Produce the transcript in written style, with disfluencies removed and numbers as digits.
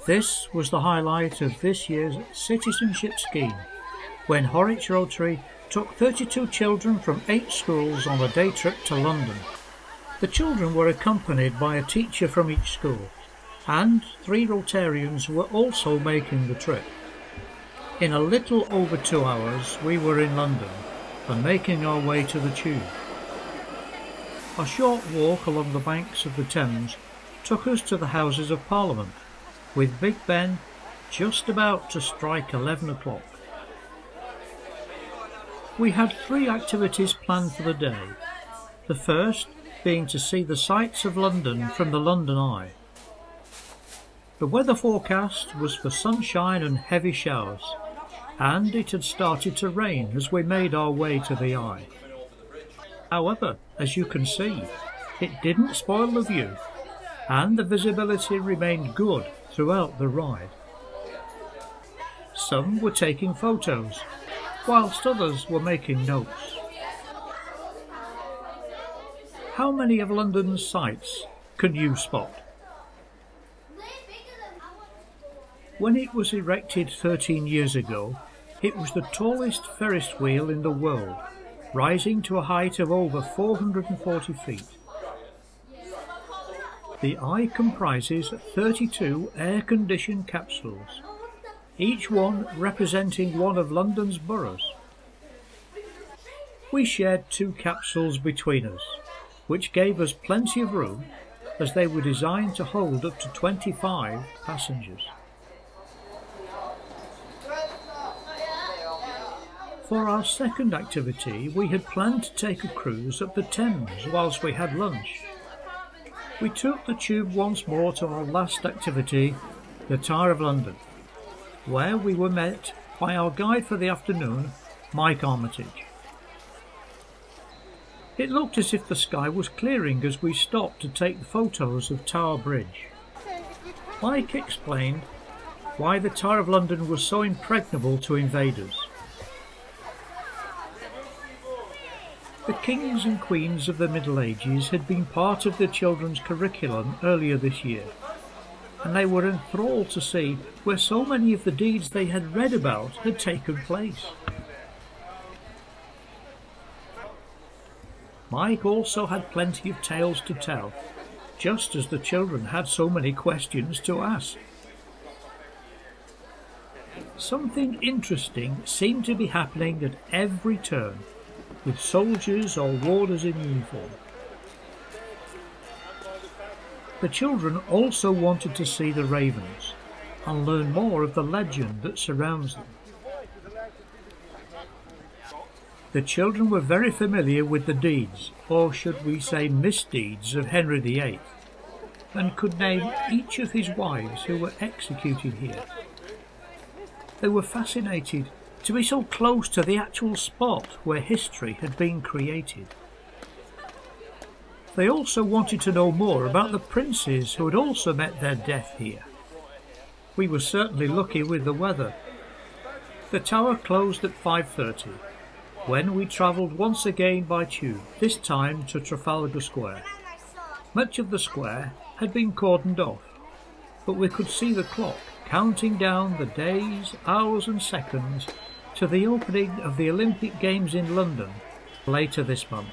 This was the highlight of this year's Citizenship scheme, when Horwich Rotary took 32 children from 8 schools on a day trip to London. The children were accompanied by a teacher from each school, and 3 Rotarians were also making the trip. In a little over 2 hours we were in London and making our way to the tube. A short walk along the banks of the Thames took us to the Houses of Parliament, with Big Ben just about to strike 11 o'clock. We had 3 activities planned for the day, the first being to see the sights of London from the London Eye. The weather forecast was for sunshine and heavy showers, and it had started to rain as we made our way to the Eye. However, as you can see, it didn't spoil the view, and the visibility remained good throughout the ride. Some were taking photos, whilst others were making notes. How many of London's sights can you spot? When it was erected 13 years ago, it was the tallest Ferris wheel in the world, rising to a height of over 440 feet. The Eye comprises 32 air-conditioned capsules, each one representing one of London's boroughs. We shared 2 capsules between us, which gave us plenty of room as they were designed to hold up to 25 passengers. For our second activity, we had planned to take a cruise up the Thames whilst we had lunch. We took the tube once more to our last activity, the Tower of London, where we were met by our guide for the afternoon, Mike Armitage. It looked as if the sky was clearing as we stopped to take photos of Tower Bridge. Mike explained why the Tower of London was so impregnable to invaders. The kings and queens of the Middle Ages had been part of the children's curriculum earlier this year, and they were enthralled to see where so many of the deeds they had read about had taken place. Mike also had plenty of tales to tell, just as the children had so many questions to ask. Something interesting seemed to be happening at every turn, with soldiers or warders in uniform. The children also wanted to see the ravens and learn more of the legend that surrounds them. The children were very familiar with the deeds, or should we say misdeeds, of Henry VIII, and could name each of his wives who were executed here. They were fascinated to be so close to the actual spot where history had been created. They also wanted to know more about the princes who had also met their death here. We were certainly lucky with the weather. The tower closed at 5:30, when we travelled once again by tube, this time to Trafalgar Square. Much of the square had been cordoned off, but we could see the clock counting down the days, hours and seconds to the opening of the Olympic Games in London later this month.